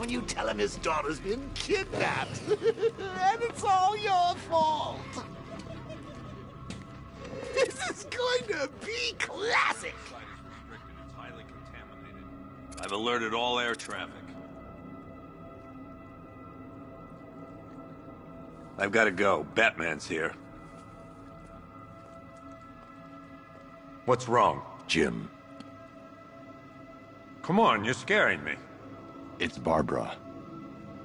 when you tell him his daughter's been kidnapped. And it's all your fault. This is going to be classic. It's highly contaminated. I've alerted all air traffic. I've got to go. Batman's here. What's wrong? Jim, Come on, you're scaring me. it's Barbara.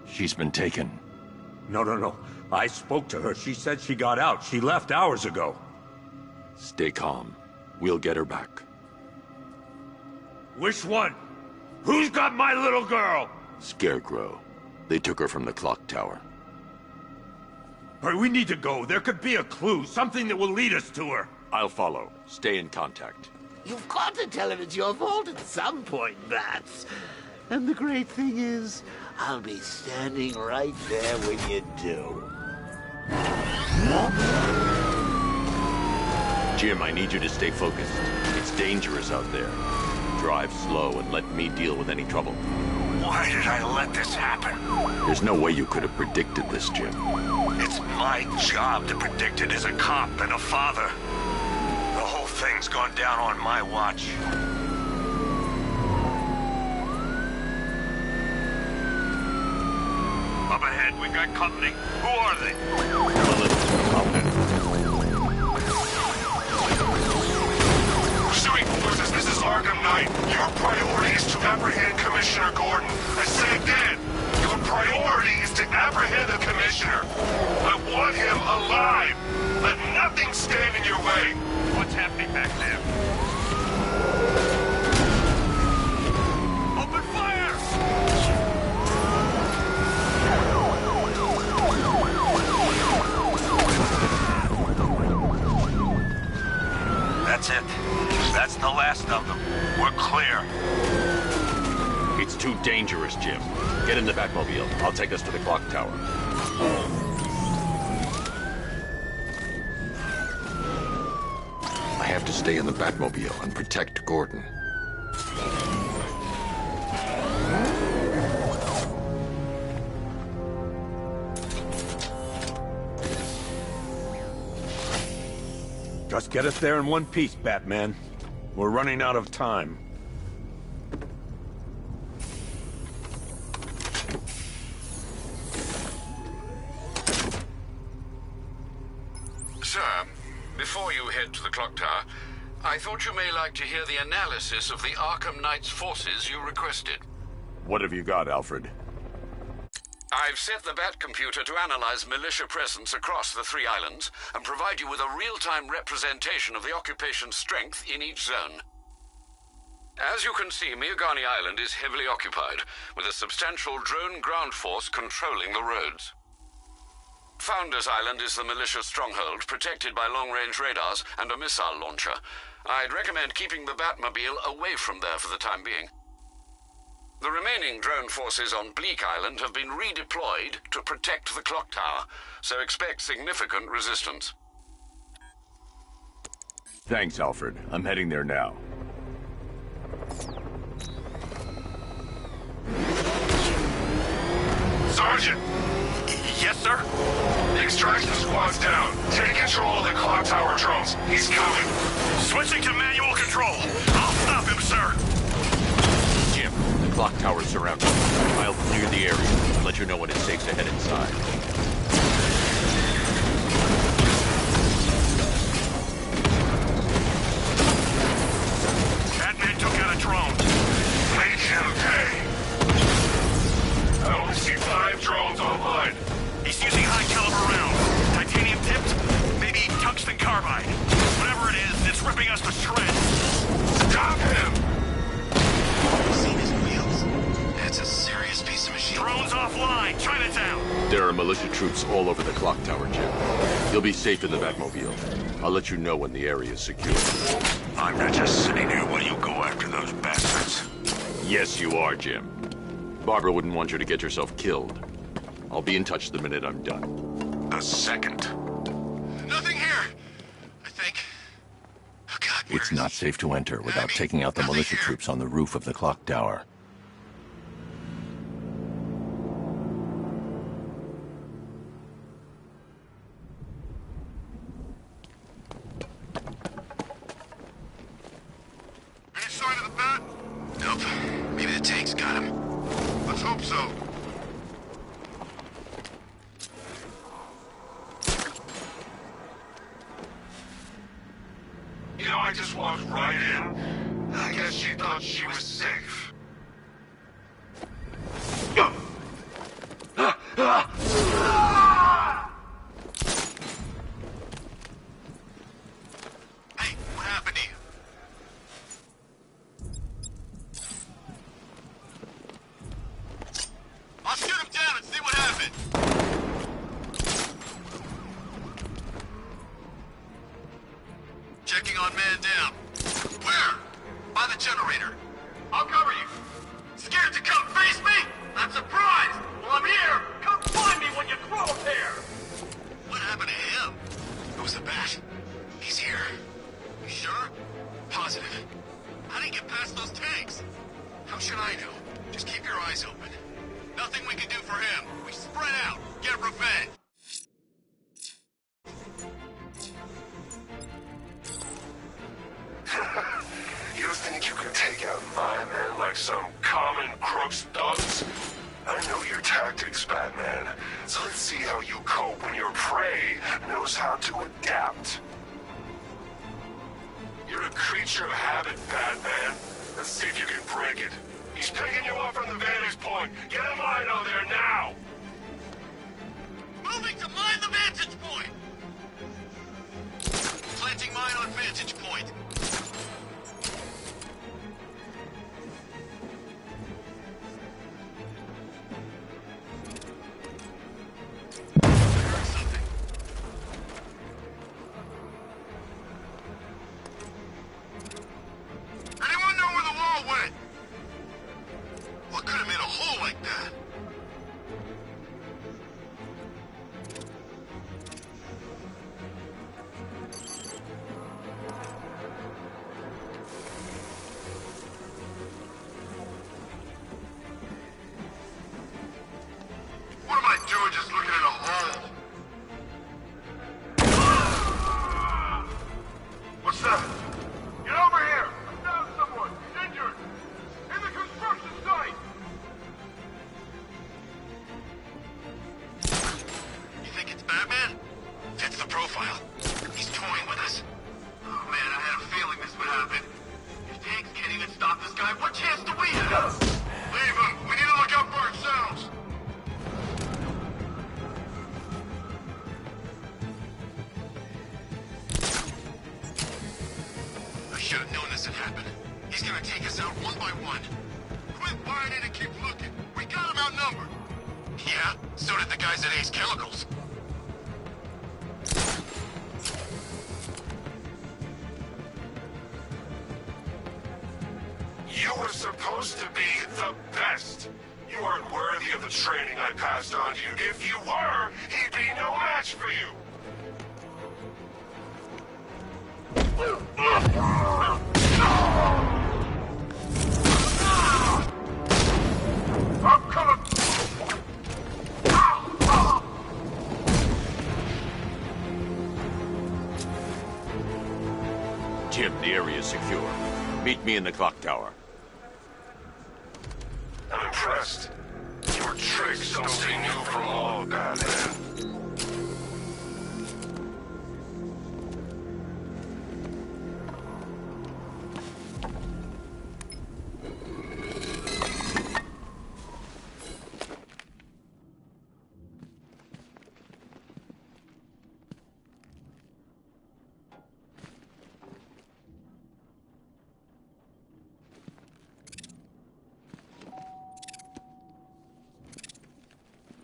She's been taken. No. I spoke to her. She said she got out. She left hours ago. Stay calm. We'll get her back. Which one? Who's got my little girl? Scarecrow. They took her from the clock tower. All right, we need to go. There could be a clue, something that will lead us to her. I'll follow. Stay in contact. You've got to tell him it's your fault at some point, Bats. And the great thing is, I'll be standing right there when you do. Jim, I need you to stay focused. It's dangerous out there. Drive slow and let me deal with any trouble. Why did I let this happen? There's no way you could have predicted this, Jim. It's my job to predict it as a cop and a father. The whole thing's gone down on my watch. Up ahead, we've got company. Who are they? Pursuing forces, this is Arkham Knight. Your priority is to apprehend Commissioner Gordon. I say again, your priority is to apprehend the Commissioner. I want him alive. Let nothing stand in your way. What's happening back there? Open fire! That's it. That's the last of them. We're clear. It's too dangerous, Jim. Get in the Batmobile. I'll take us to the clock tower. I have to stay in the Batmobile and protect Gordon. Just get us there in one piece, Batman. We're running out of time. Sir, before you head to the clock tower, I thought you may like to hear the analysis of the Arkham Knight's forces you requested. What have you got, Alfred? I've set the Bat computer to analyze militia presence across the 3 islands and provide you with a real-time representation of the occupation's strength in each zone. As you can see, Miagani Island is heavily occupied, with a substantial drone ground force controlling the roads. Founders Island is the militia stronghold, protected by long-range radars and a missile launcher. I'd recommend keeping the Batmobile away from there for the time being. The remaining drone forces on Bleak Island have been redeployed to protect the clock tower, so expect significant resistance. Thanks, Alfred. I'm heading there now. Sergeant! Yes, sir? The extraction squad's down. Take control of the clock tower drones. He's coming. Switching to manual control. I'll stop him, sir. Jim, the clock tower's surrounded. I'll clear the area and let you know when it's safe to head inside. Batman took out a drone. Make him pay. I only see 5 drones online. He's using high-caliber rounds. Titanium tipped? Maybe tungsten carbide. Whatever it is, it's ripping us to shreds. Stop him! Seen his wheels? That's a serious piece of machinery. Drones offline. Chinatown. There are militia troops all over the clock tower, Jim. You'll be safe in the Batmobile. I'll let you know when the area is secure. I'm not just sitting here while you go after those bastards. Yes, you are, Jim. Barbara wouldn't want you to get yourself killed. I'll be in touch the minute I'm done. The second. Nothing here, I think. Oh, God, where It's is not he? safe to enter without taking out the nothing militia here. troops on the roof of the clock tower. hope so. You know, I just walked right in. I guess she thought she was safe. Hey, what happened to you? I'll shoot him down and see what happened. Checking on man down. Where? By the generator. I'll cover you. Scared to come face me? I'm surprised. Well, I'm here. Come find me when you grow a pair. What happened to him? It was the bat. He's here. You sure? Positive. How did he get past those tanks? How should I know? Just keep your eyes open. Nothing we can do for him. We spread out. Get revenge. You think you can take out my men like some common crooks thugs? I know your tactics, Batman. So let's see how you cope when your prey knows how to adapt. You're a creature of habit, Batman. Let's see if you can break it. He's picking you up from the vantage point. Get a mine on there now! Moving to mine the vantage point! Planting mine on vantage point. Anyone know where the wall went? What could have made a hole like that? What am I doing just looking at a hole? What's that? Get over here! I found someone! He's injured! In the construction site! You think it's Batman? Fits the profile. He's toying with us. Oh man, I had a feeling this would happen. If tanks can't even stop this guy, what chance do we have? Leave him! We need to look out for ourselves! I should have known this would happen. He's gonna take us out one by one. Quit buying it and keep looking. We got him outnumbered. Yeah, so did the guys at Ace Chemicals. You were supposed to be the best. You aren't worthy of the training I passed on to you. If you were, he'd be no match for you. I'm coming! Jim, the area is secure. Meet me in the clock tower. I'm impressed. Your tricks don't stay new for long, Batman.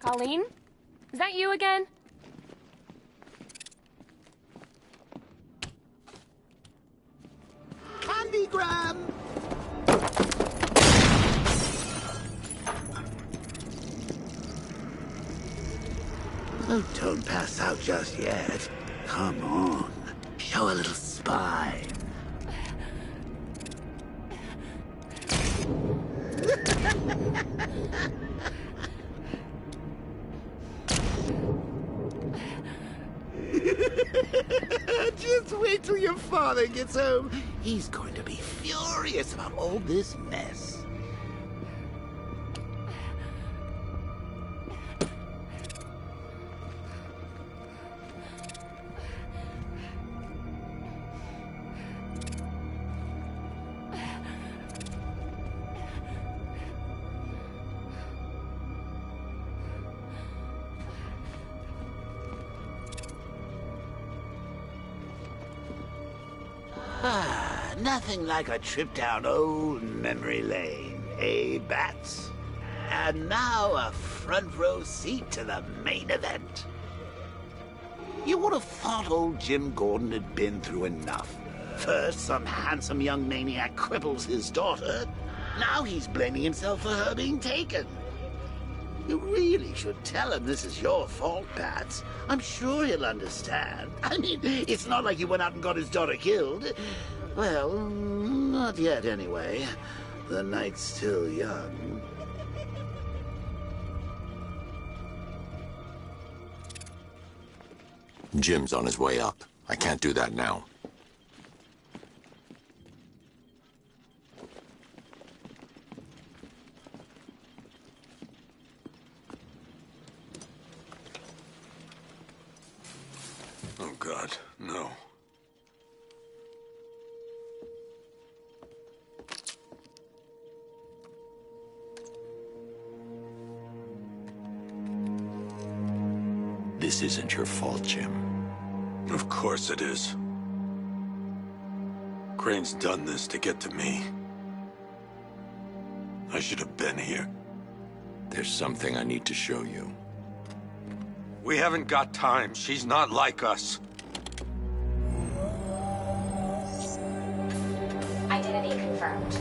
Colleen? Is that you again? Candygram! Oh, don't pass out just yet. Come on. Show a little spine. Just wait till your father gets home. He's going to be furious about all this mess. Nothing like a trip down old memory lane, eh, Bats? And now a front row seat to the main event. You would have thought old Jim Gordon had been through enough. First, some handsome young maniac cripples his daughter. Now he's blaming himself for her being taken. You really should tell him this is your fault, Bats. I'm sure he'll understand. I mean, it's not like you went out and got his daughter killed. Well, not yet anyway. The night's still young. Jim's on his way up. I can't do that now. Oh, God, no. This isn't your fault, Jim. Of course it is. Crane's done this to get to me. I should have been here. There's something I need to show you. We haven't got time. She's not like us. Identity confirmed.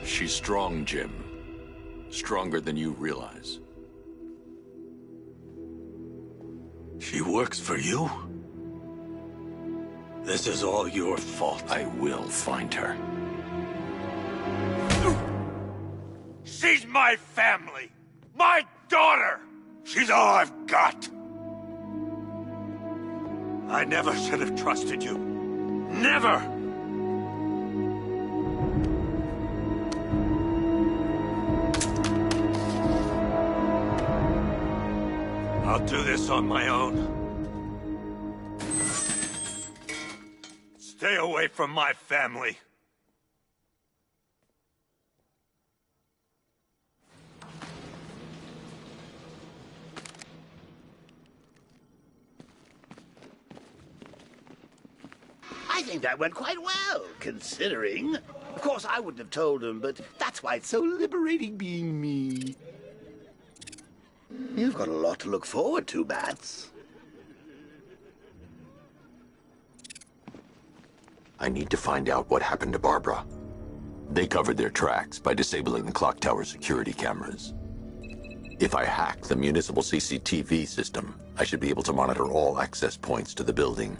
She's strong, Jim. Stronger than you realize. She works for you? This is all your fault. I will find her. She's my family! My daughter! She's all I've got! I never should have trusted you. Never! I'll do this on my own. Stay away from my family. I think that went quite well, considering. Of course, I wouldn't have told him, but that's why it's so liberating being me. You've got a lot to look forward to, Bats. I need to find out what happened to Barbara. They covered their tracks by disabling the clock tower security cameras. If I hack the municipal CCTV system, I should be able to monitor all access points to the building.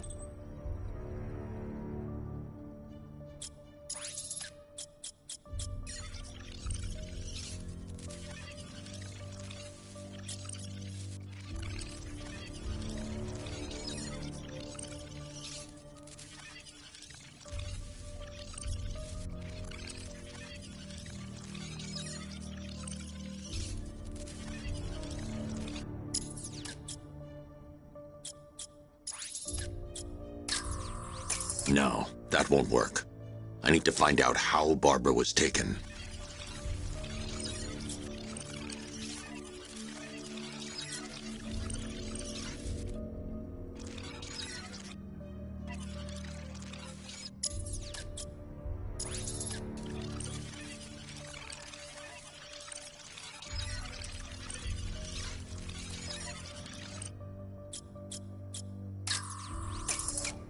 No, that won't work. I need to find out how Barbara was taken.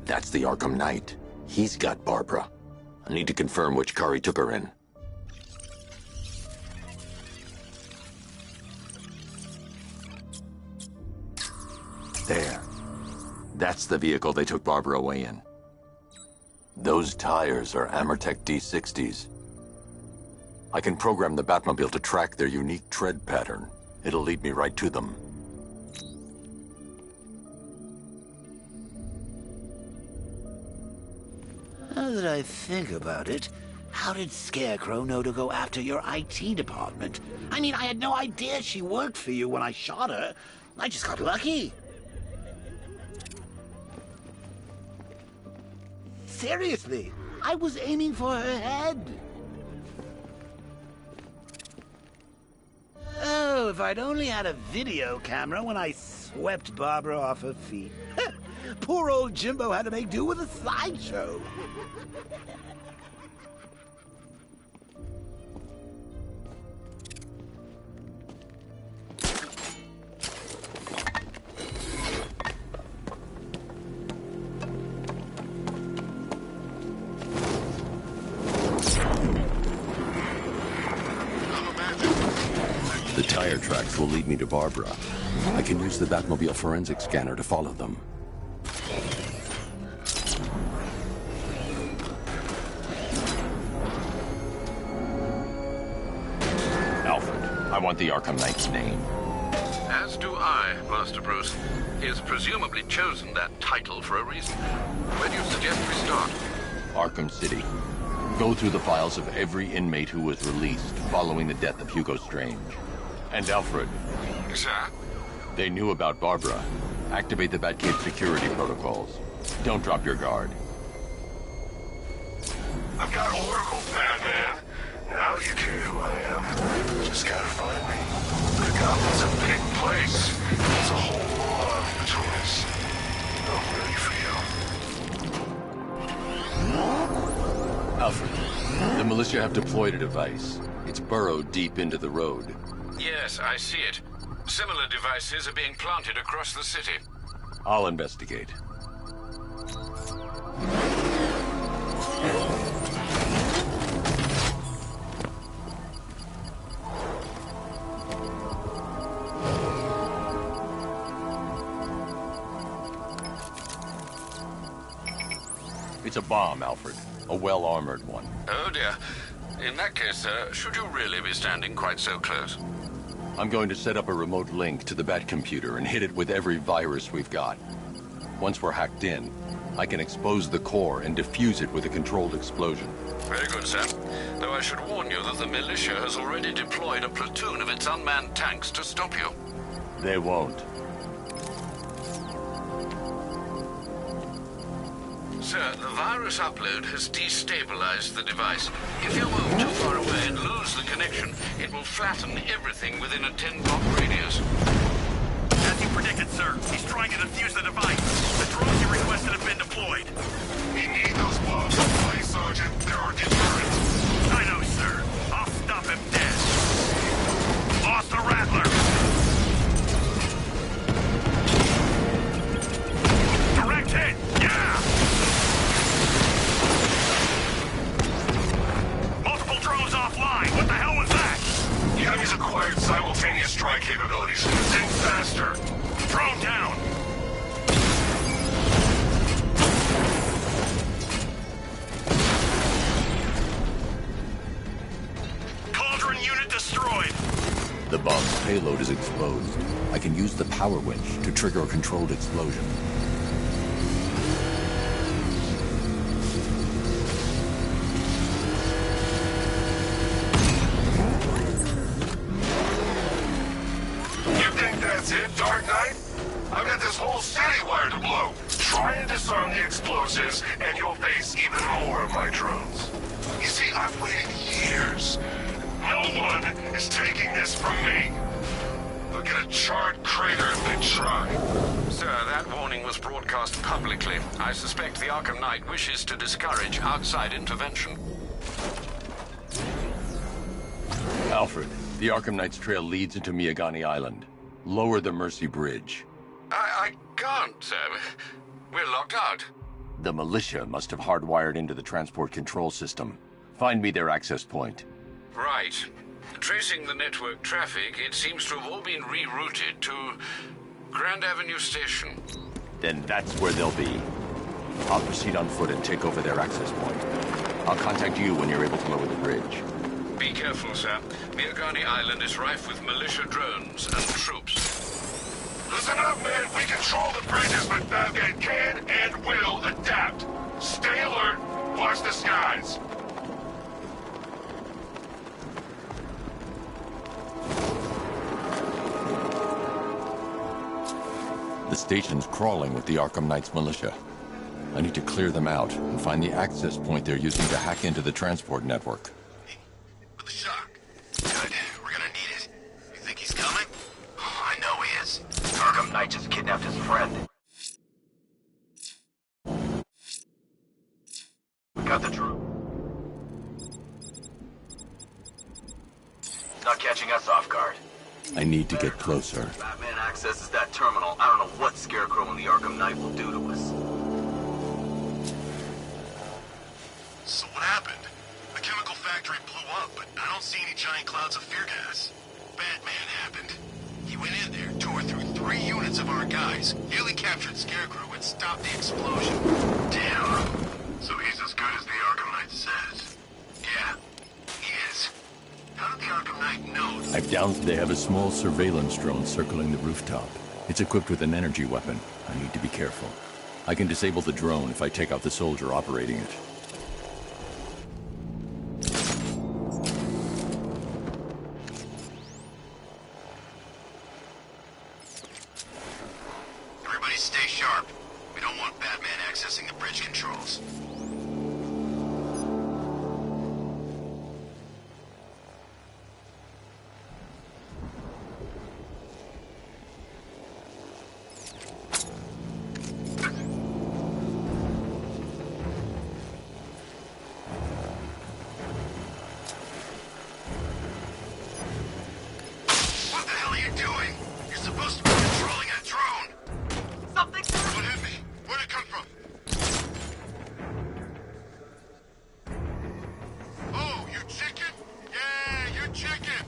That's the Arkham Knight. He's got Barbara. I need to confirm which car he took her in. There. That's the vehicle they took Barbara away in. Those tires are Amertech D60s. I can program the Batmobile to track their unique tread pattern. It'll lead me right to them. Now that I think about it, how did Scarecrow know to go after your IT department? I mean, I had no idea she worked for you when I shot her. I just got lucky. Seriously, I was aiming for her head. if I'd only had a video camera when I swept Barbara off her feet. Poor old Jimbo had to make do with a slideshow. The tire tracks will lead me to Barbara. I can use the Batmobile forensic scanner to follow them. Alfred, I want the Arkham Knight's name. As do I, Master Bruce. He has presumably chosen that title for a reason. Where do you suggest we start? Arkham City. Go through the files of every inmate who was released following the death of Hugo Strange. And Alfred. Sir? They knew about Barbara. Activate the Batcave security protocols. Don't drop your guard. I've got Oracle, Batman. Now you care who I am. Just gotta find me. The Gotham's a big place. There's a whole lot between us. I'm ready for you. Alfred, the militia have deployed a device. It's burrowed deep into the road. Yes, I see it. Similar devices are being planted across the city. I'll investigate. It's a bomb, Alfred. A well-armored one. Oh dear. In that case, sir, should you really be standing quite so close? I'm going to set up a remote link to the Bat computer and hit it with every virus we've got. Once we're hacked in, I can expose the core and defuse it with a controlled explosion. Very good, sir. Though I should warn you that the militia has already deployed a platoon of its unmanned tanks to stop you. They won't. Sir, the virus upload has destabilized the device. If you move too far away and lose the connection, it will flatten everything within a 10-block radius. As you predicted, sir, he's trying to defuse the device. The drones you requested have been deployed. We need those bombs in place, Sergeant. There are deterrents. I know, sir. I'll stop him dead. Lost the Rattler. Direct hit. Yeah! Multiple drones offline. What the hell was that? The enemy's acquired simultaneous strike capabilities. Think faster. Drone down. Cauldron unit destroyed. The bomb's payload is exposed. I can use the power winch to trigger a controlled explosion. You think that's it, Dark Knight? I've got this whole city wired to blow. Try and disarm the explosives, and you'll face even more of my drones. You see, I've waited years. No one is taking this from me. They'll get a charred crater if they try. Sir, that warning was broadcast publicly. I suspect the Arkham Knight wishes to discourage outside intervention. Alfred, the Arkham Knight's trail leads into Miagani Island. Lower the Mercy Bridge. I can't, sir. We're locked out. The militia must have hardwired into the transport control system. Find me their access point. Right. Tracing the network traffic, it seems to have all been rerouted to Grand Avenue Station. Then that's where they'll be. I'll proceed on foot and take over their access point. I'll contact you when you're able to lower the bridge. Be careful, sir. Miagani Island is rife with militia drones and troops. Listen up, man. We control the bridges, but Batman can and will adapt. Stay alert. Watch the skies. The station's crawling with the Arkham Knight's militia. I need to clear them out and find the access point they're using to hack into the transport network. With the shock. Good. We're gonna need it. You think he's coming? friend. We got the drone. Not catching us off guard. I need to get closer. Batman accesses that terminal. I don't know what Scarecrow and the Arkham Knight will do to us. So what happened? The chemical factory blew up, but I don't see any giant clouds of fear gas. Batman happened. He went in there, tore through 3 units of our guys, nearly captured Scarecrow, and stopped the explosion. Damn. So he's as good as the Arkham Knight says. Yeah, he is. How did the Arkham Knight know? They have a small surveillance drone circling the rooftop. It's equipped with an energy weapon. I need to be careful. I can disable the drone if I take out the soldier operating it. Everybody stay sharp. We don't want Batman accessing the bridge controls. What the hell are you doing? You're supposed to be controlling a drone. Something! What hit me? Where'd it come from? Oh, you chicken? Yeah, you're chicken.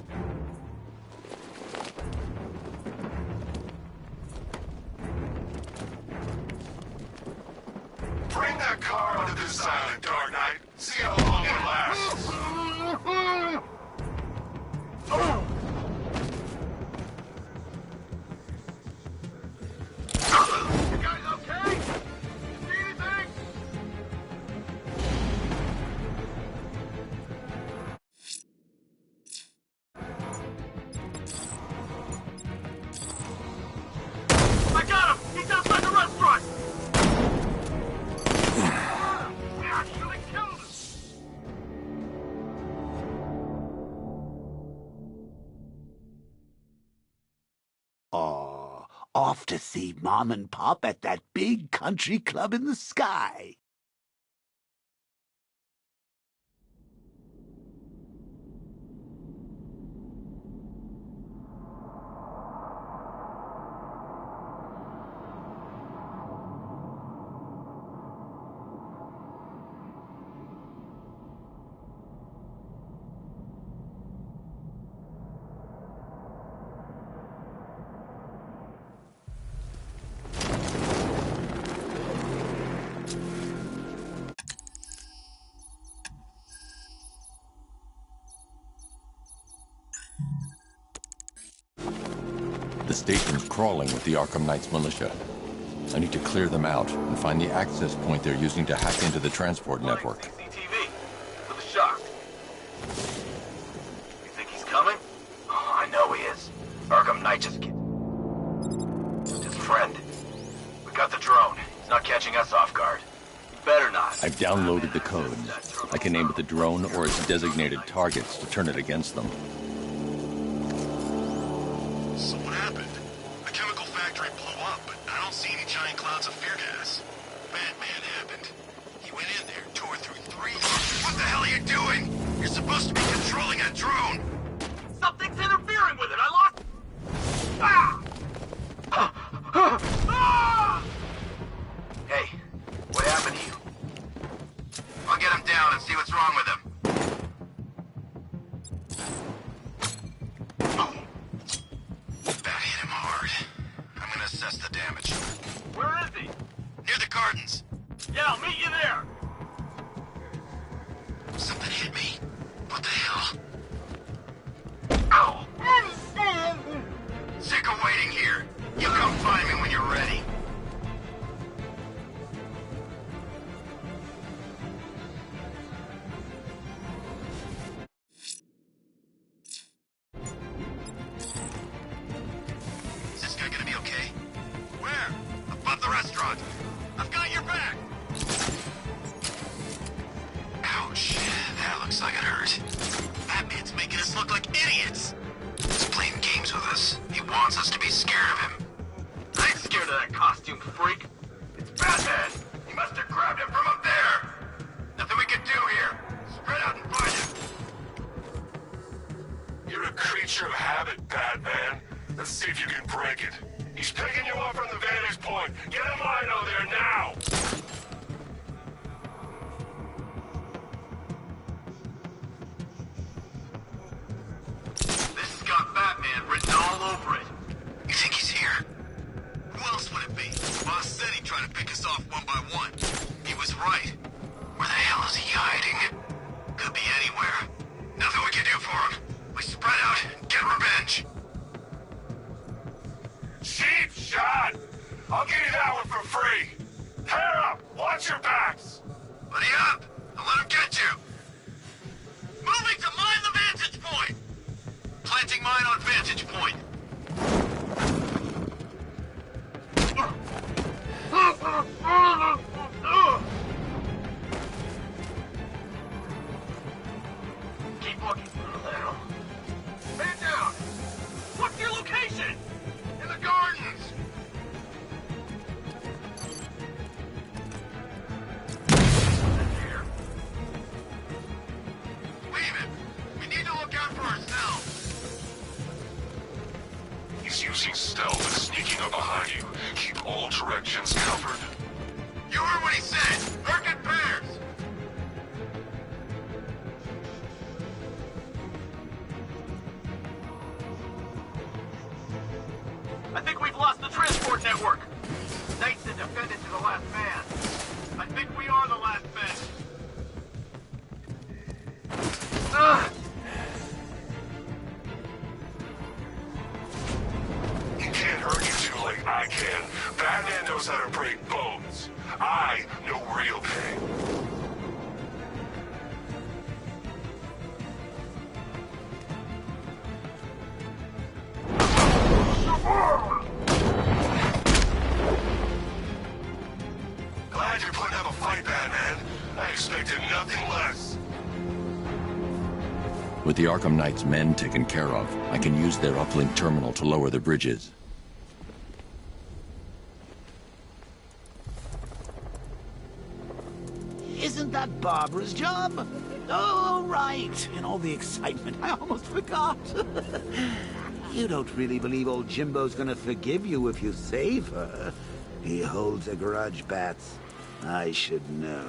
Bring that car onto this island, Dark Knight. See how long it lasts. You guys okay? See anything? I got him! He's outside the restaurant! We actually killed him. Aw, off to see Mom and Pop at that big country club in the sky. The station's crawling with the Arkham Knight's militia. I need to clear them out and find the access point they're using to hack into the transport network. CCTV. With a shock. You think he's coming? Oh, I know he is. Arkham Knight just his friend. We got the drone. He's not catching us off guard. He better not. I've downloaded the code. I can aim at the drone or its designated targets to turn it against them. So what happened? The chemical factory blew up, but I don't see any giant clouds of fear gas. Batman happened. He went in there, tore through 3... What the hell are you doing? You're supposed to be controlling a drone. Something's interfering with it! I lost... Ah! Ah! Hey, what happened to you? I'll get him down and see what's wrong with him. That hit him hard. I'm gonna assess the damage. Where is he? Near the gardens. Yeah, I'll meet you there! Something hit me. What the hell? Ow! Sick of waiting here. You come find me when you're ready. Is this guy gonna be okay? Where? Above the restaurant. I've got your back. Ouch. That looks like it hurt. Batman's making us look like idiots. He's playing games with us. He wants us to be scared of him. I ain't scared of that costume. costumed freak? It's Batman! You must have grabbed him from up there! Nothing we can do here. Spread out and find him. You're a creature of habit, Batman. Let's see if you can break it. He's picking you up from the vantage point. Get a Mino there now! This has got Batman written all over it. You think he's here? Who else would it be? Boss said he'd try to pick us off one by one. He was right. Where the hell is he hiding? Could be anywhere. Nothing we can do for him. We spread out and get revenge. Cheap shot! I'll give you that one for free. Pair up! Watch your backs! Buddy up! Don't let him get you! Moving to mine the vantage point! Planting mine on vantage point. Keep looking, little. Man down! What's your location? In the gardens! Here. Leave it! We need to look out for ourselves! He's using stealth and sneaking up behind you. Keep all directions covered. You heard what he said! Work in pairs! I think we've lost the transport network! Knight's the defendant to the last man. I think we are the last men. He can't hurt you too like I can. Batman knows how to break bones. I know real pain. Glad you're putting up a fight, Batman. I expected nothing less. With the Arkham Knight's men taken care of, I can use their uplink terminal to lower the bridges. Isn't that Barbara's job? Oh, right. In all the excitement, I almost forgot. You don't really believe old Jimbo's gonna forgive you if you save her. He holds a grudge, Bats. I should know.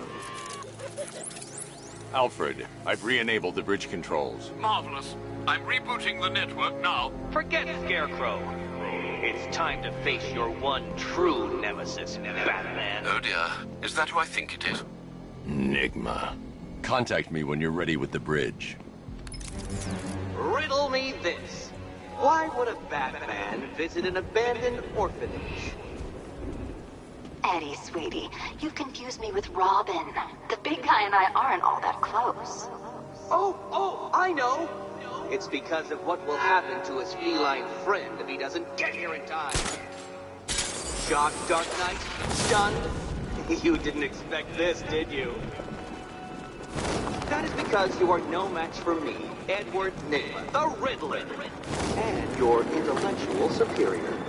Alfred, I've re-enabled the bridge controls. Marvelous. I'm rebooting the network now. Forget Scarecrow. It's time to face your one true nemesis, Batman. Oh dear. Is that who I think it is? Enigma. Contact me when you're ready with the bridge. Riddle me this. Why would a Batman visit an abandoned orphanage? Eddie, sweetie, you confused me with Robin. The big guy and I aren't all that close. Oh, I know. It's because of what will happen to his feline friend if he doesn't get here in time. Shocked, Dark Knight? Stunned? You didn't expect this, did you? That is because you are no match for me, Edward Nygma, the Riddler, and your intellectual superior.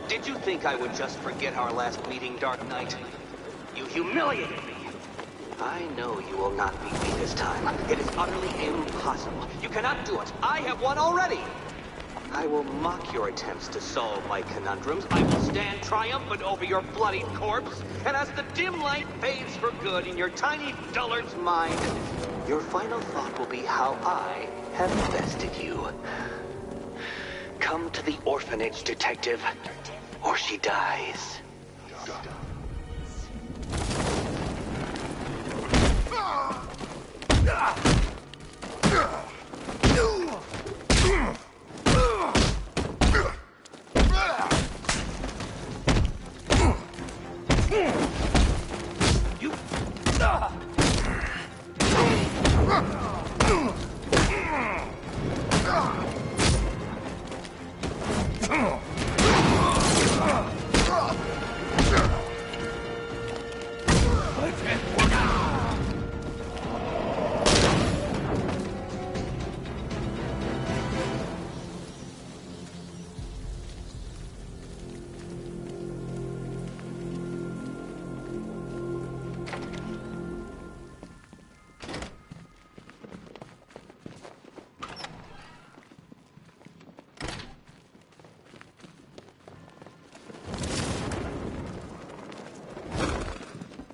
Did you think I would just forget our last meeting, Dark Knight? You humiliated me. I know you will not beat me this time. It is utterly impossible. You cannot do it. I have won already. I will mock your attempts to solve my conundrums. I will stand triumphant over your bloodied corpse. And as the dim light fades for good in your tiny dullard's mind, your final thought will be how I have bested you. Come to the orphanage, detective, or she dies.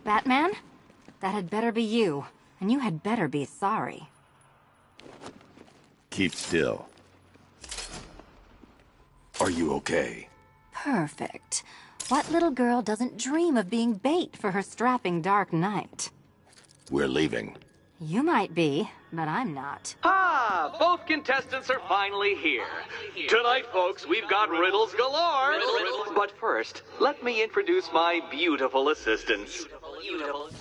Batman? That had better be you, and you had better be sorry. Keep still. Are you okay? Perfect. What little girl doesn't dream of being bait for her strapping Dark Knight? We're leaving. You might be, but I'm not. Ah, both contestants are finally here. Tonight, folks, we've got riddles galore. But first, let me introduce my beautiful assistants.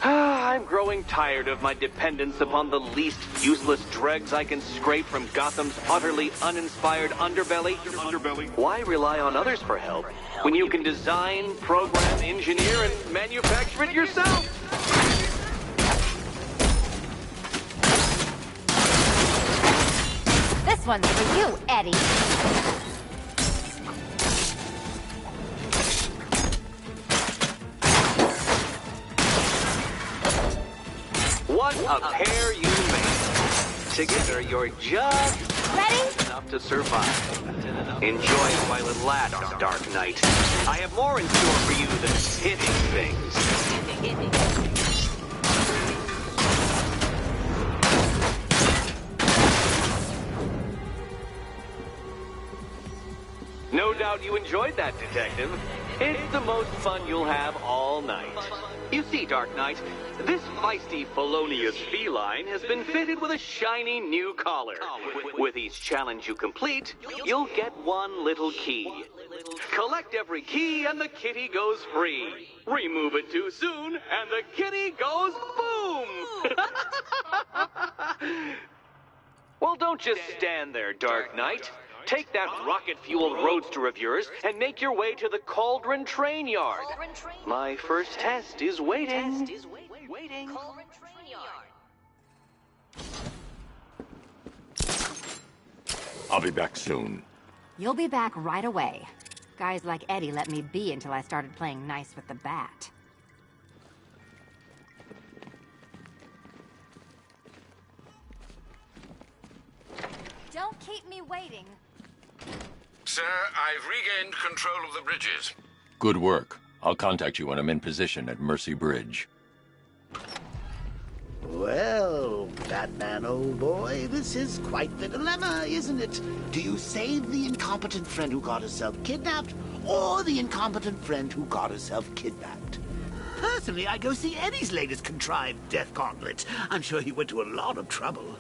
I'm growing tired of my dependence upon the least useless dregs I can scrape from Gotham's utterly uninspired underbelly. Why rely on others for help when you can design, program, engineer, and manufacture it yourself? This one's for you, Eddie. What a pair you made. Together, you're just Ready? enough to survive. Enjoy it while it lasts, Dark Knight. I have more in store for you than hitting things. No doubt you enjoyed that, Detective. It's the most fun you'll have all night. You see, Dark Knight, this feisty, felonious feline has been fitted with a shiny new collar. With each challenge you complete, you'll get one little key. Collect every key and the kitty goes free. Remove it too soon and the kitty goes boom! Well, don't just stand there, Dark Knight. Take that rocket-fueled roadster of yours and make your way to the Cauldron Train Yard. My first test is waiting. I'll be back soon. You'll be back right away. Guys like Eddie let me be until I started playing nice with the bat. Don't keep me waiting. Sir, I've regained control of the bridges. Good work. I'll contact you when I'm in position at Mercy Bridge. Well, Batman, old boy, this is quite the dilemma, isn't it? Do you save the incompetent friend who got herself kidnapped, or the incompetent friend who got herself kidnapped? Personally, I go see Eddie's latest contrived death gauntlet. I'm sure he went to a lot of trouble.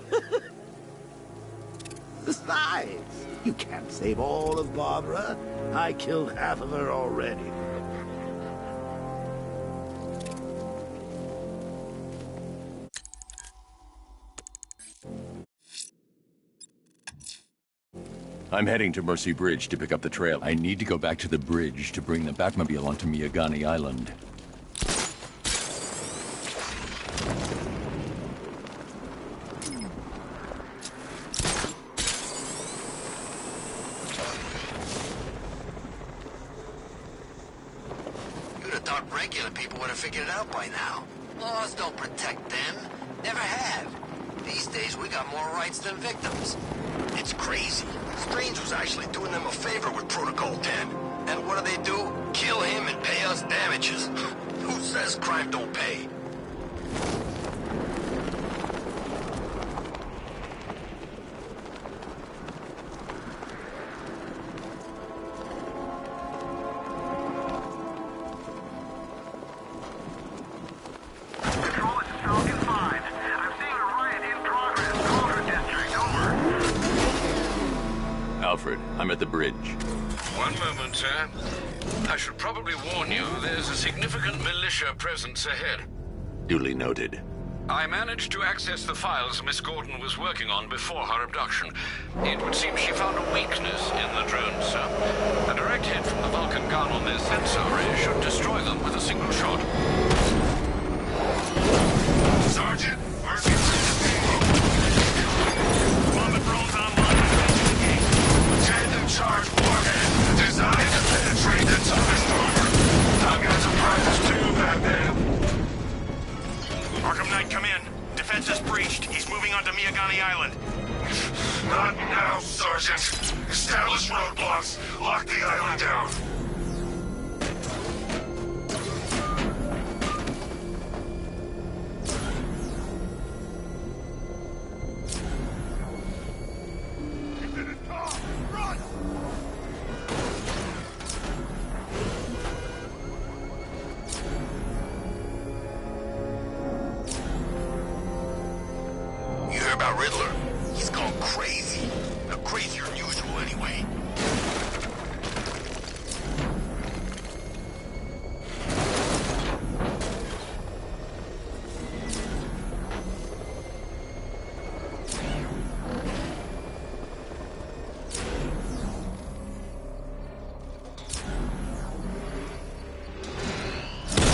Besides, you can't save all of Barbara. I killed half of her already. I'm heading to Mercy Bridge to pick up the trail. I need to go back to the bridge to bring the Batmobile onto Miyagani Island. You'd have thought regular people would have figured it out by now. Laws don't protect them. Never have. These days, we got more rights than victims. It's crazy. Strange was actually doing them a favor with Protocol 10. And what do? Kill him and pay us damages. Who says crime don't pay? Alfred, I'm at the bridge. One moment, sir. I should probably warn you, there's a significant militia presence ahead. Duly noted. I managed to access the files Miss Gordon was working on before her abduction. It would seem she found a weakness in the drones, sir. A direct hit from the Vulcan gun on their sensor array should destroy them with a single shot. Sergeant, Mercy Bomber drones online. Tandem charge warhead designed to penetrate the toughest armor. I've got surprises too, Batman. Arkham Knight, come in. Defense is breached. He's moving onto Miyagani Island. Not now, Sergeant. Establish roadblocks. Lock the island down. about Riddler? He's gone crazy. Crazier than usual, anyway.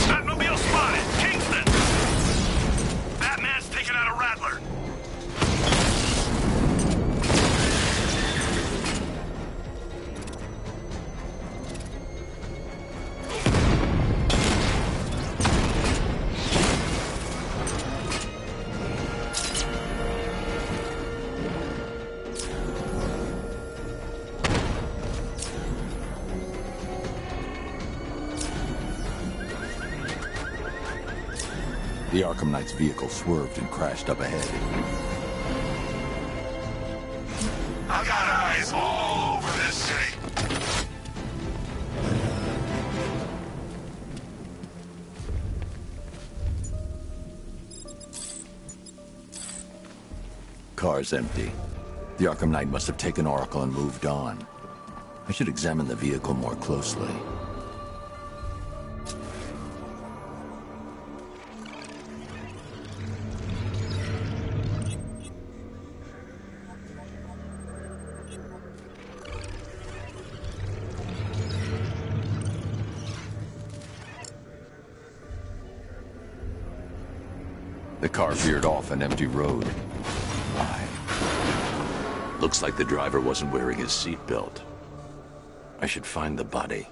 Batmobile spotted! Kingston! Batman's taken out a Rattler! The Arkham Knight's vehicle swerved and crashed up ahead. I got eyes all over this city. Car's empty. The Arkham Knight must have taken Oracle and moved on. I should examine the vehicle more closely. The car veered off an empty road. Why? Looks like the driver wasn't wearing his seatbelt. I should find the body.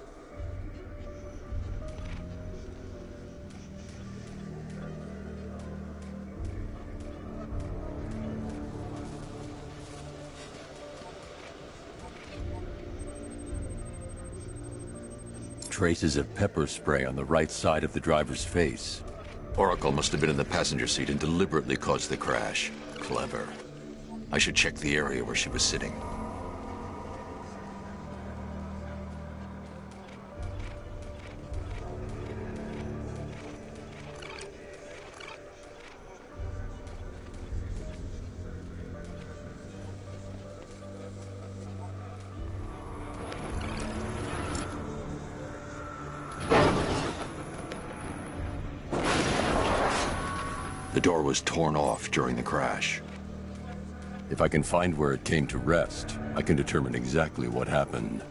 Traces of pepper spray on the right side of the driver's face. Oracle must have been in the passenger seat and deliberately caused the crash. Clever. I should check the area where she was sitting. The door was torn off during the crash. If I can find where it came to rest, I can determine exactly what happened.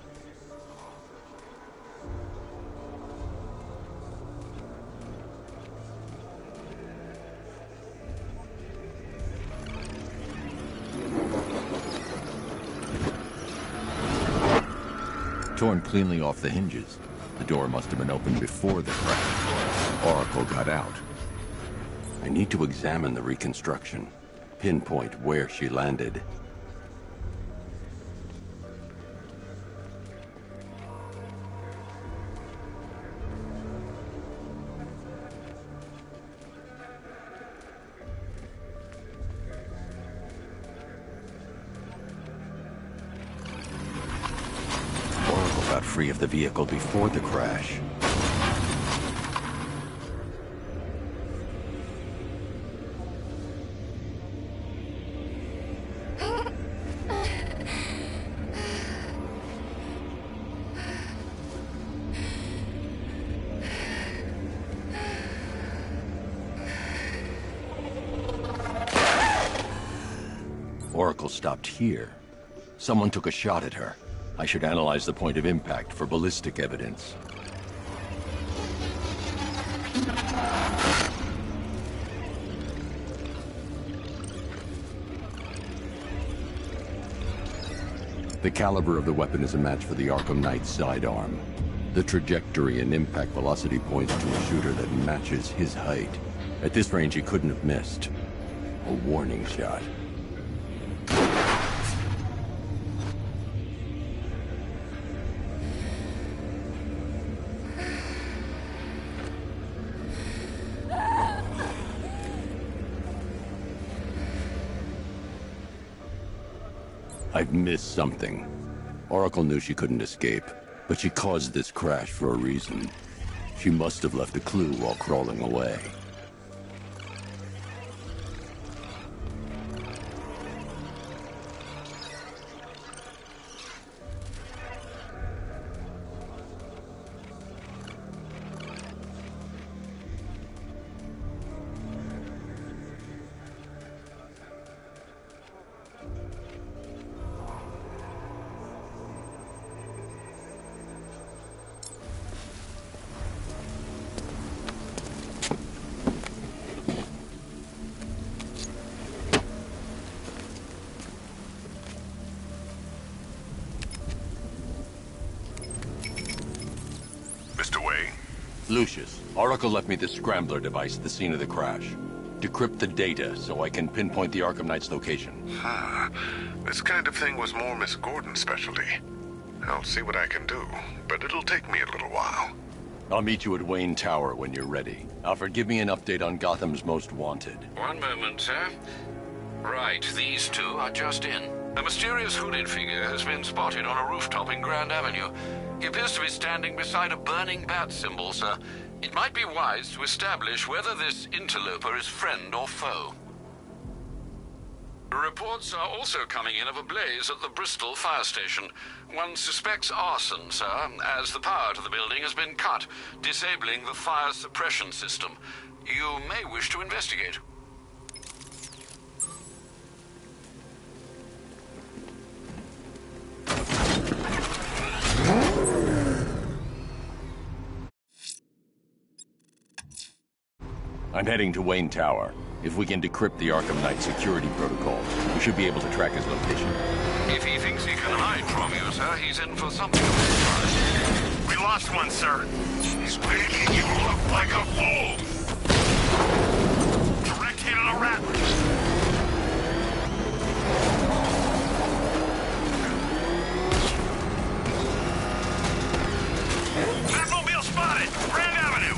Torn cleanly off the hinges. The door must have been opened before the crash. Oracle got out. I need to examine the reconstruction, pinpoint where she landed. Oracle got free of the vehicle before the crash. Oracle stopped here. Someone took a shot at her. I should analyze the point of impact for ballistic evidence. The caliber of the weapon is a match for the Arkham Knight's sidearm. The trajectory and impact velocity points to a shooter that matches his height. At this range, he couldn't have missed. A warning shot. I've missed something. Oracle knew she couldn't escape, but she caused this crash for a reason. She must have left a clue while crawling away. Lucius, Oracle left me the Scrambler device at the scene of the crash. Decrypt the data so I can pinpoint the Arkham Knight's location. This kind of thing was more Miss Gordon's specialty. I'll see what I can do, but it'll take me a little while. I'll meet you at Wayne Tower when you're ready. Alfred, give me an update on Gotham's Most Wanted. One moment, sir. Right, these two are just in. A mysterious hooded figure has been spotted on a rooftop in Grand Avenue. He appears to be standing beside a burning bat symbol, sir. It might be wise to establish whether this interloper is friend or foe. Reports are also coming in of a blaze at the Bristol fire station. One suspects arson, sir, as the power to the building has been cut, disabling the fire suppression system. You may wish to investigate. I'm heading to Wayne Tower. If we can decrypt the Arkham Knight security protocol, we should be able to track his location. If he thinks he can hide from you, sir, he's in for something of a surprise. We lost one, sir. He's making you look like a fool. Direct hit on a rattler. Batmobile spotted! Grand Avenue!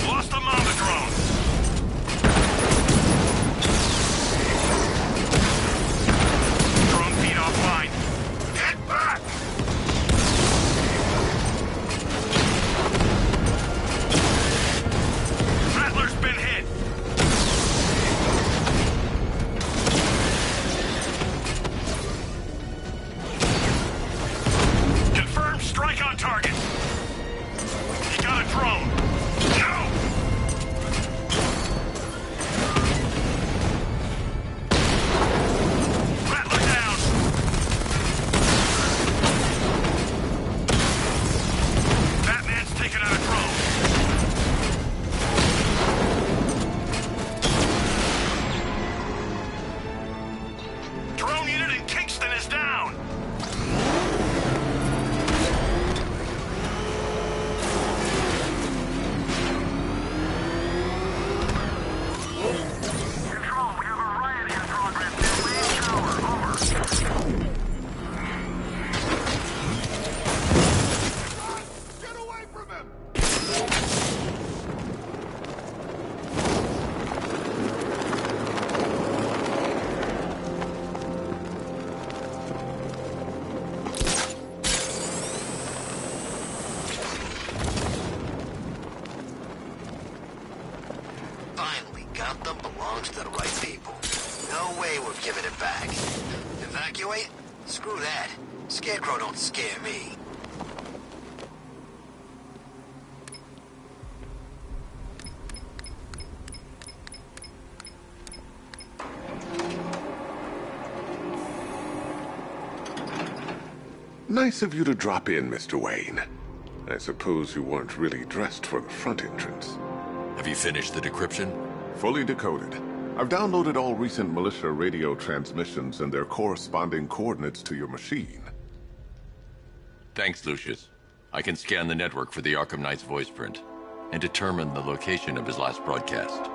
Lost the Mamba drone! Drone feed offline. Get back! Rattler's been hit! Confirmed strike on target. He got a drone. No! Rattler down. Batman's taking out a drone. Drone unit in Kingston is down. Control, we have a riot in progress near Wayne Tower. Over. Get away from him! Finally, Gotham belongs to the right people. No way we're giving it back. Evacuate? Screw that. Scarecrow don't scare me. Nice of you to drop in, Mr. Wayne. I suppose you weren't really dressed for the front entrance. Have you finished the decryption? Fully decoded. I've downloaded all recent militia radio transmissions and their corresponding coordinates to your machine. Thanks, Lucius. I can scan the network for the Arkham Knight's voice print and determine the location of his last broadcast.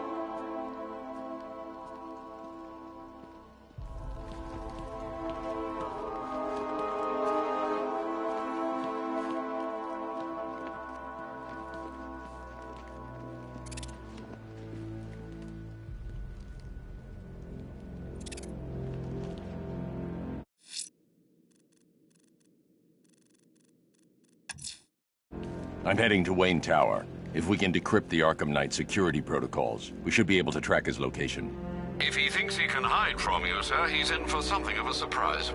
I'm heading to Wayne Tower. If we can decrypt the Arkham Knight security protocols, we should be able to track his location. If he thinks he can hide from you, sir, he's in for something of a surprise.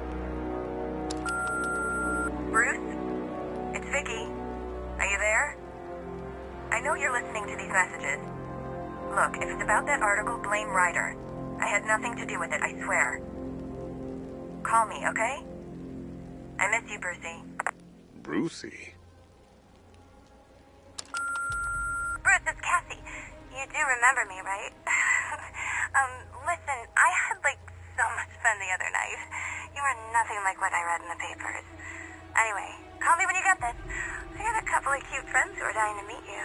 Bruce? It's Vicky. Are you there? I know you're listening to these messages. Look, if it's about that article, blame Ryder. I had nothing to do with it, I swear. Call me, okay? I miss you, Brucey. Brucey? Bruce, it's Cassie. You do remember me, right? Listen, I had, so much fun the other night. You are nothing like what I read in the papers. Anyway, call me when you get this. I got a couple of cute friends who are dying to meet you.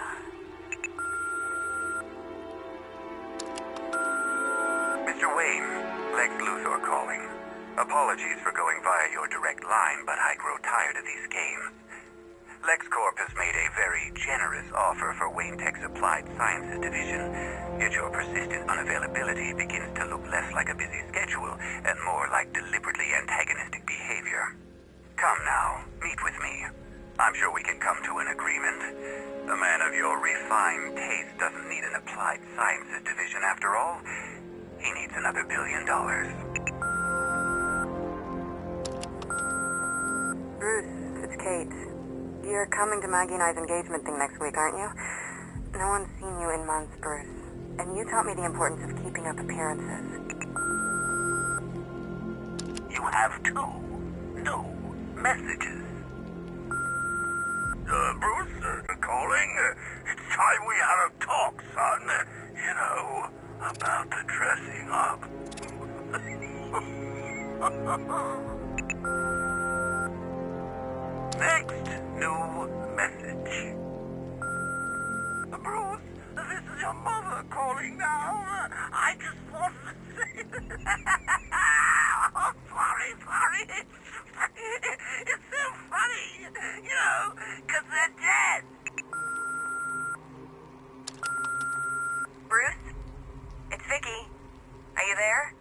Mr. Wayne, Lex Luthor calling. Apologies for going via your direct line, but I grow tired of these games. LexCorp has made a very generous offer for Wayne Tech's Applied Sciences division, yet your persistent unavailability begins to look less like a busy schedule and more like deliberately antagonistic behavior. Come now, meet with me. I'm sure we can come to an agreement. A man of your refined taste doesn't need an Applied Sciences division after all. He needs another $1 billion. Bruce, it's Kate. You're coming to Maggie and I's engagement thing next week, aren't you? No one's seen you in months, Bruce. And you taught me the importance of keeping up appearances. You have two new messages. Bruce, calling. It's time we had a talk, son. You know, about the dressing up. Next new message. Bruce, this is your mother calling now. I just wanted to say... Oh, sorry. It's so funny, you know, because they're dead. Bruce? It's Vicky. Are you there?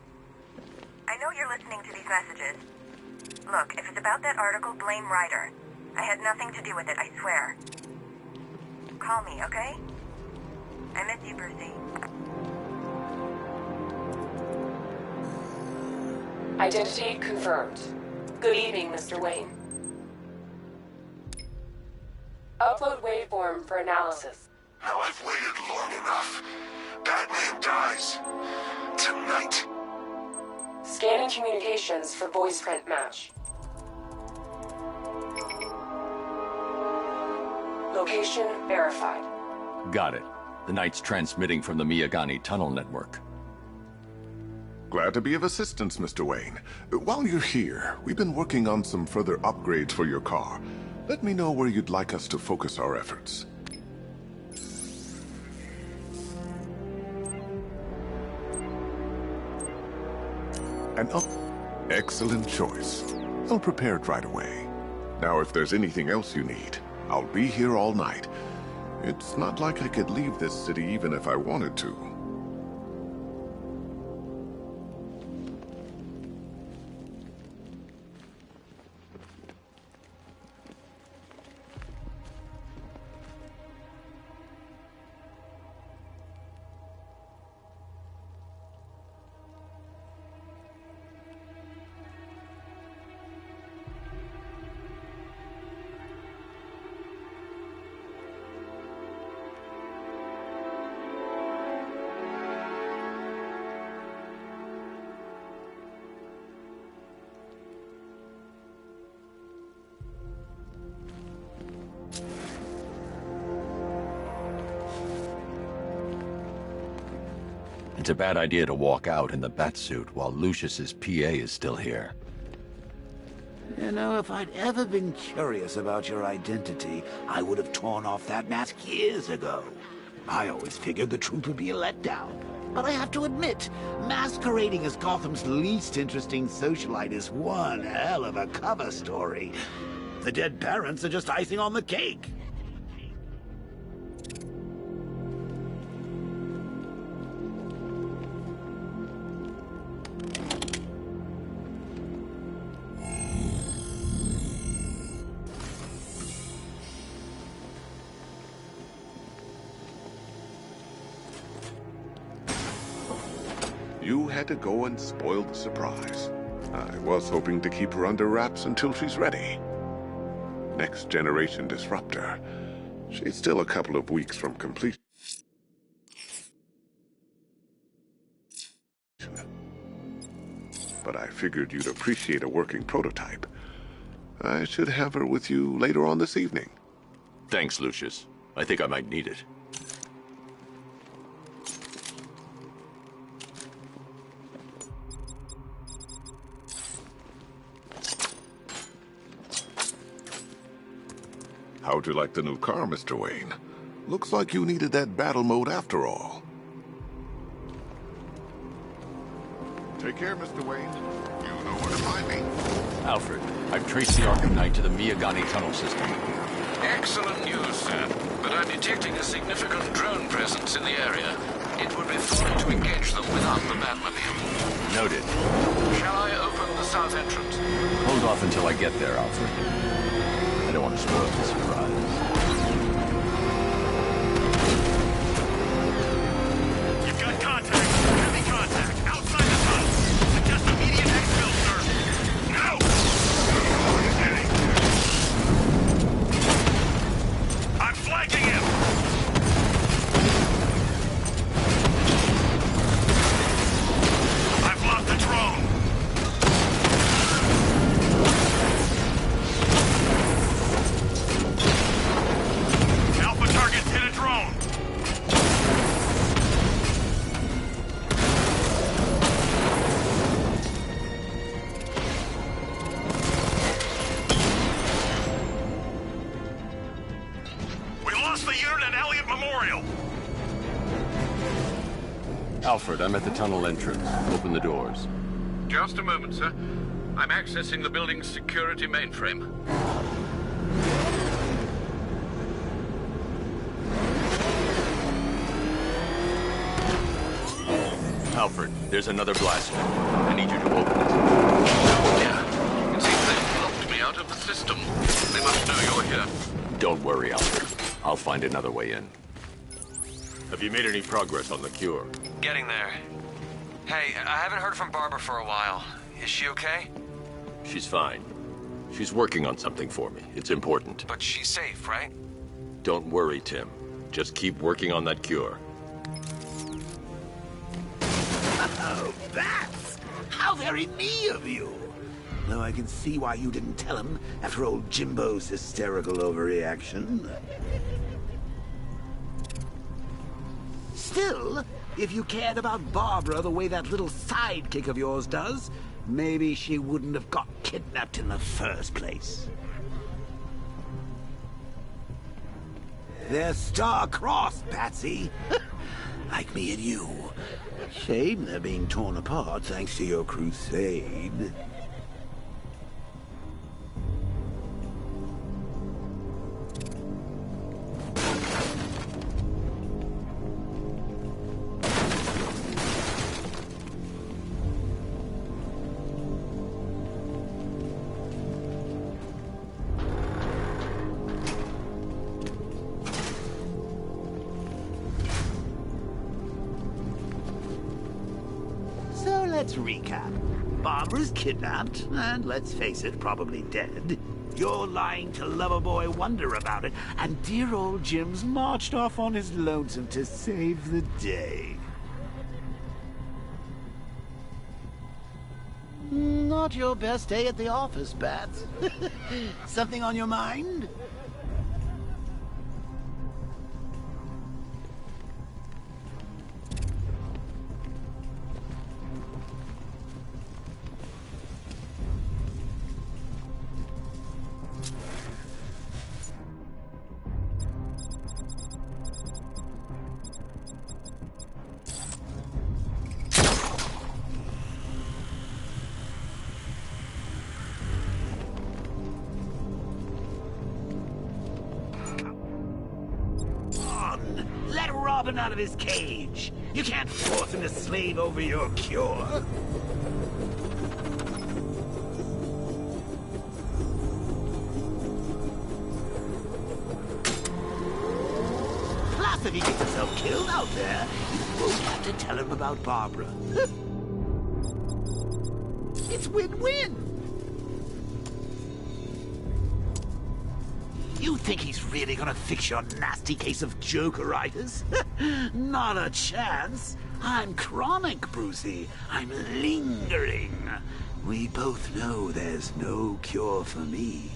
I know you're listening to these messages. Look, if it's about that article, blame Ryder. I had nothing to do with it, I swear. Call me, okay? I miss you, Brucey. Identity confirmed. Good evening, Mr. Wayne. Upload waveform for analysis. Now I've waited long enough. Batman dies. Tonight. Scanning communications for voice print match. Location verified. Got it. The Knight's transmitting from the Miyagani tunnel network. Glad to be of assistance, Mr. Wayne. While you're here, we've been working on some further upgrades for your car. Let me know where you'd like us to focus our efforts. Excellent choice. I'll prepare it right away. Now, if there's anything else you need, I'll be here all night. It's not like I could leave this city even if I wanted to. It's a bad idea to walk out in the Batsuit while Lucius's PA is still here. You know, if I'd ever been curious about your identity, I would have torn off that mask years ago. I always figured the truth would be a letdown. But I have to admit, masquerading as Gotham's least interesting socialite is one hell of a cover story. The dead parents are just icing on the cake. You had to go and spoil the surprise. I was hoping to keep her under wraps until she's ready. Next generation disruptor. She's still a couple of weeks from completion. But I figured you'd appreciate a working prototype. I should have her with you later on this evening. Thanks, Lucius. I think I might need it. How'd you like the new car, Mr. Wayne? Looks like you needed that battle mode after all. Take care, Mr. Wayne. You know where to find me. Alfred, I've traced the Arkham Knight to the Miyagani tunnel system. Excellent news, sir. But I'm detecting a significant drone presence in the area. It would be folly to engage them without the Batmobile. Noted. Shall I open the south entrance? Hold off until I get there, Alfred. I don't want to spoil the surprise. You've got contact. Heavy contact. Outside the tunnel. Suggest immediate exfil, sir. No! I'm flanking him! I've lost the drone! Alpha targets hit a drone! We lost the unit at Elliott Memorial! Alfred, I'm at the tunnel entrance. Open the doors. Just a moment, sir. I'm accessing the building's security mainframe. Alfred, there's another blaster. I need you to open it. Yeah. It seems they've locked me out of the system. They must know you're here. Don't worry, Alfred. I'll find another way in. Have you made any progress on the cure? Getting there. Hey, I haven't heard from Barbara for a while. Is she okay? She's fine. She's working on something for me. It's important. But she's safe, right? Don't worry, Tim. Just keep working on that cure. Oh, Bats! How very me of you! Though I can see why you didn't tell him after old Jimbo's hysterical overreaction. Still, if you cared about Barbara the way that little sidekick of yours does, maybe she wouldn't have got kidnapped in the first place. They're star-crossed, Patsy. Like me and you. Shame they're being torn apart thanks to your crusade. Let's recap. Barbara's kidnapped, and let's face it, probably dead. You're lying to Loverboy Wonder about it, and dear old Jim's marched off on his lonesome to save the day. Not your best day at the office, Bats. Something on your mind? Let Robin out of his cage. You can't force him to slave over your cure. Plus, if he gets himself killed out there, you won't have to tell him about Barbara. It's win-win. You think he's really gonna fix your nasty case of Jokeritis? Not a chance. I'm chronic, Brucey. I'm lingering. We both know there's no cure for me.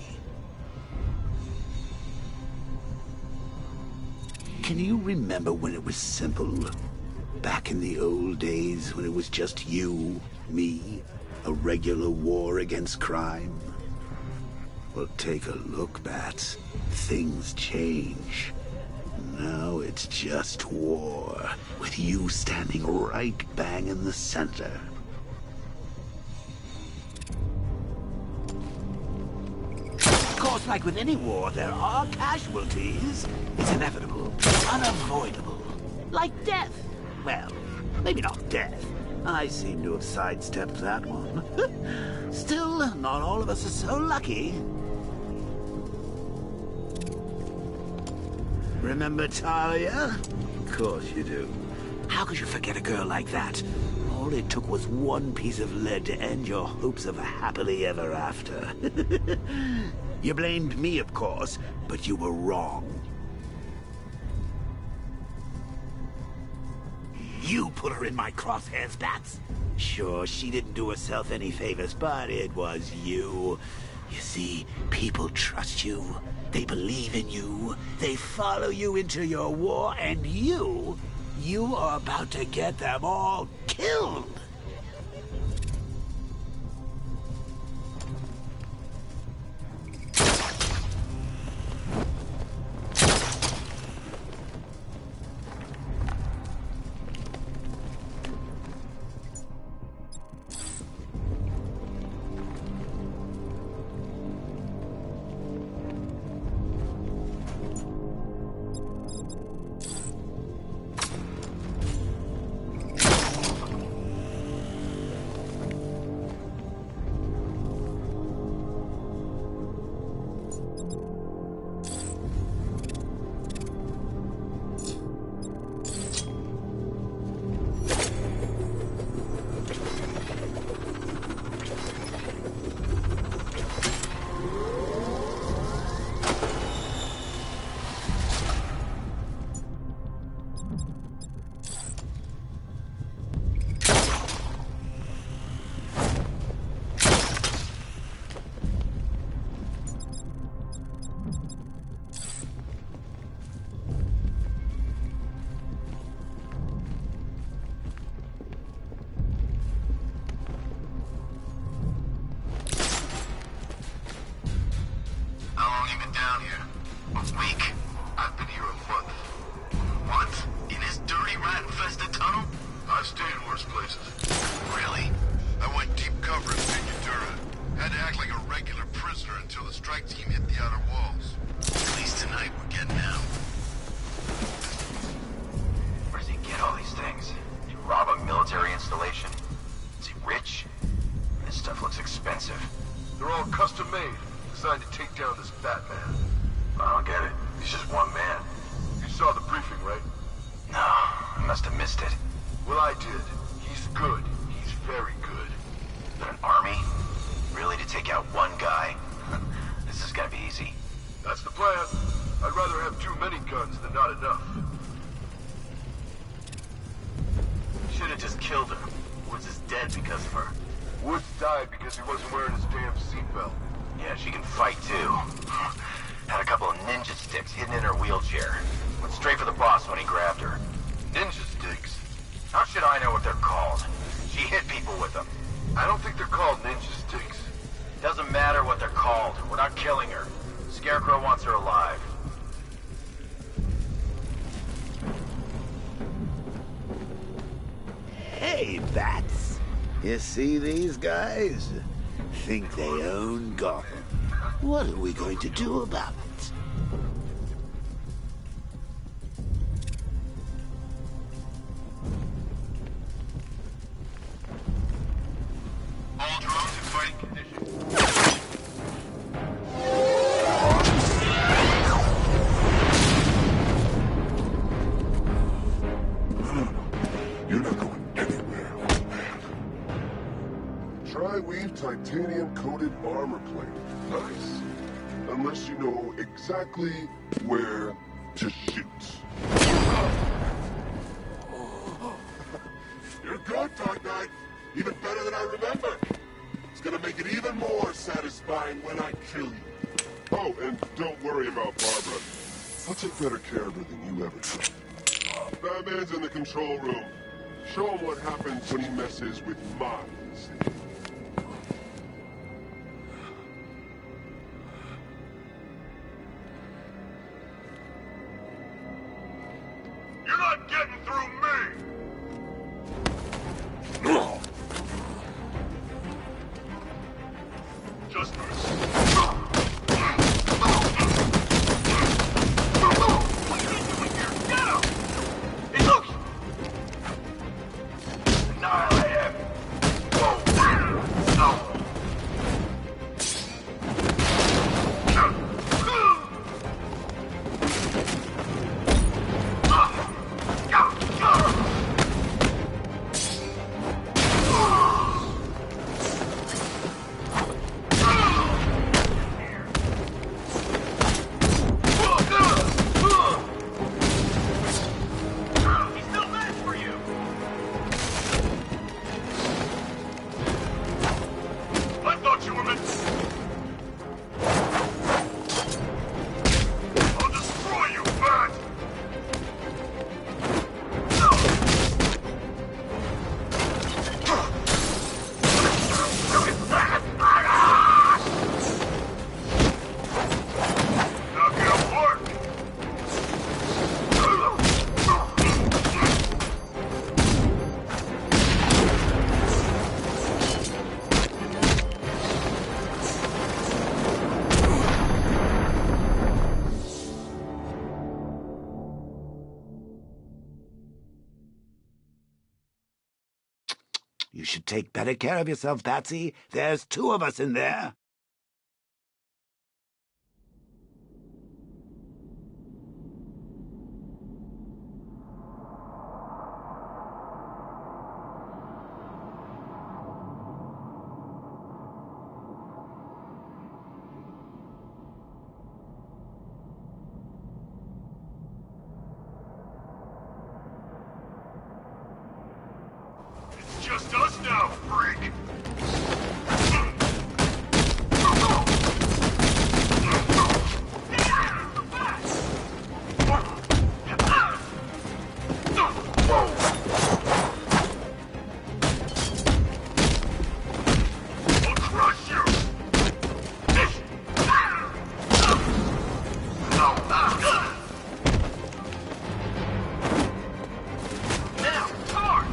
Can you remember when it was simple? Back in the old days when it was just you, me, a regular war against crime? Well, take a look, Bats. Things change. Now it's just war, with you standing right bang in the center. Of course, like with any war, there are casualties. It's inevitable, unavoidable. Like death. Well, maybe not death. I seem to have sidestepped that one. Still, not all of us are so lucky. Remember Talia? Of course you do. How could you forget a girl like that? All it took was one piece of lead to end your hopes of a happily ever after. You blamed me, of course, but you were wrong. You put her in my crosshairs, Bats. Sure, she didn't do herself any favors, but it was you. You see, people trust you. They believe in you. They follow you into your war, and you are about to get them all killed. You see these guys? Think they own Gotham. What are we going to do about it? All drones in fighting condition. You're not going anywhere. Tri-weave titanium-coated armor plate. Nice. Unless you know exactly where to shoot. You're good, Dark Knight. Even better than I remember. It's gonna make it even more satisfying when I kill you. Oh, and don't worry about Barbara. I'll take better care of her than you ever did. Batman's in the control room. Show him what happens when he messes with mine. You should take better care of yourself, Patsy. There's 2 of us in there. Just us now, freak! I'll crush you! Now, hard!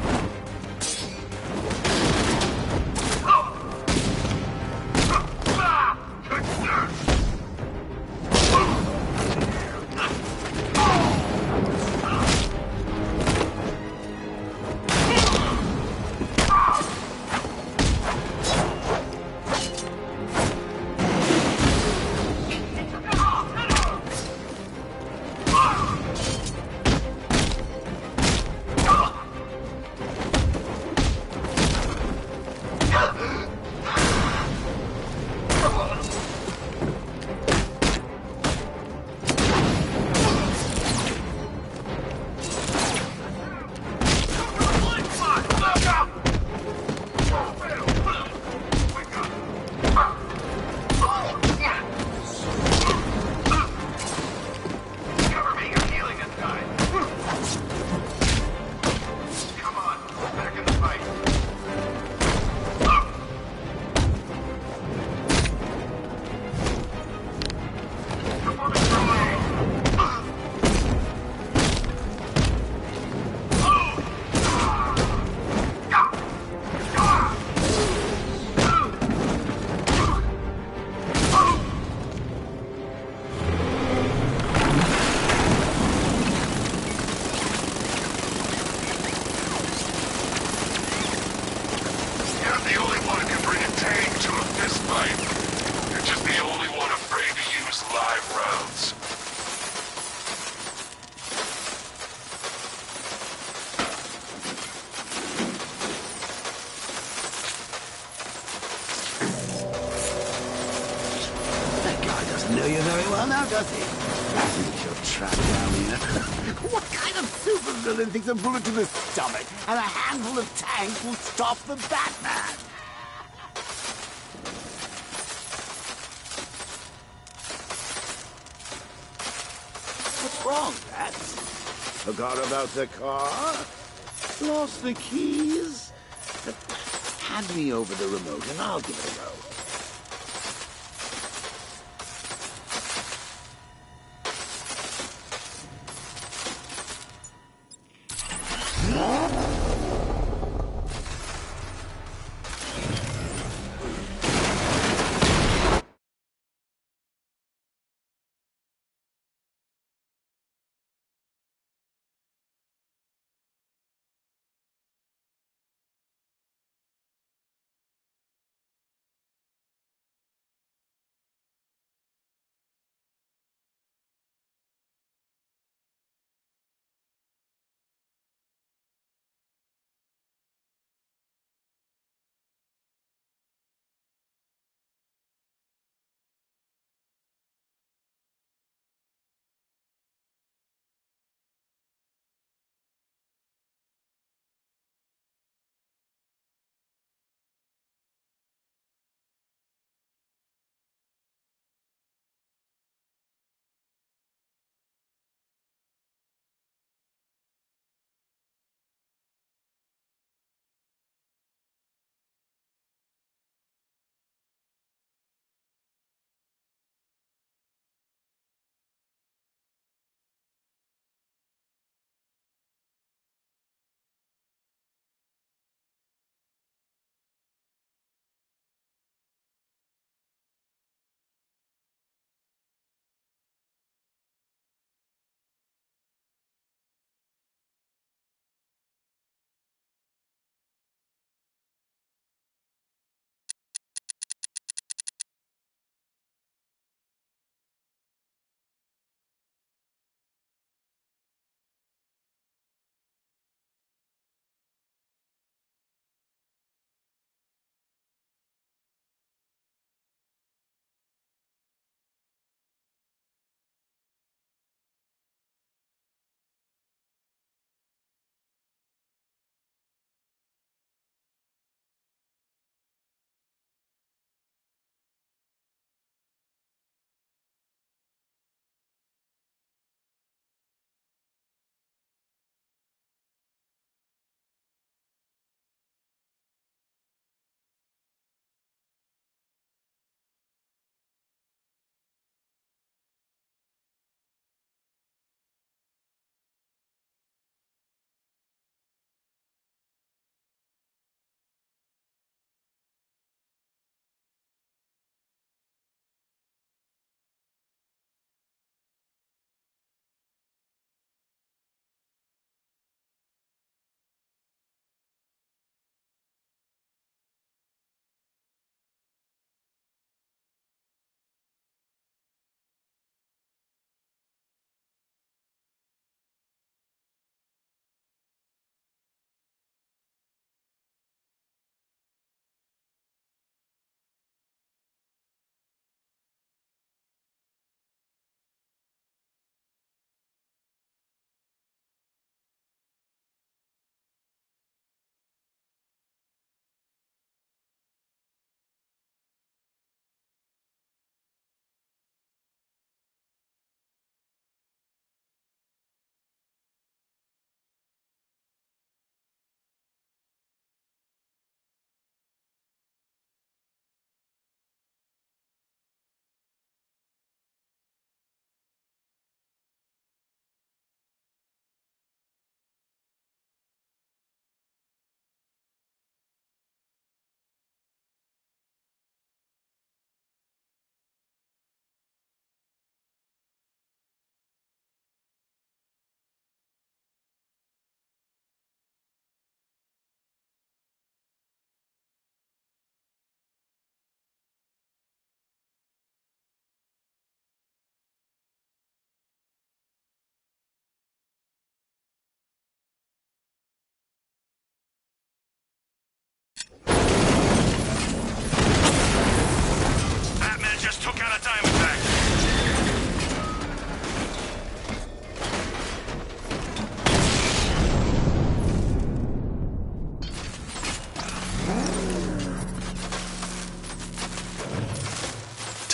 Know you very well now, does he? I think you're trapped down here. What kind of supervillain thinks a bullet to the stomach and a handful of tanks will stop the Batman? What's wrong, Pat? Forgot about the car? Lost the keys? Hand me over the remote and I'll give it a go.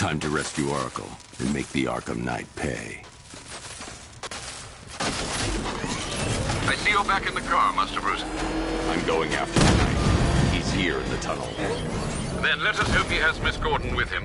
Time to rescue Oracle and make the Arkham Knight pay. I see you're back in the car, Master Bruce. I'm going after the Knight. He's here in the tunnel. Then let us hope he has Miss Gordon with him.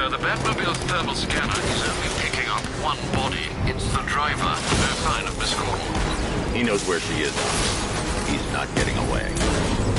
The Batmobile's thermal scanner is only picking up one body. It's the driver. No sign of Miss Gordon. He knows where she is. He's not getting away.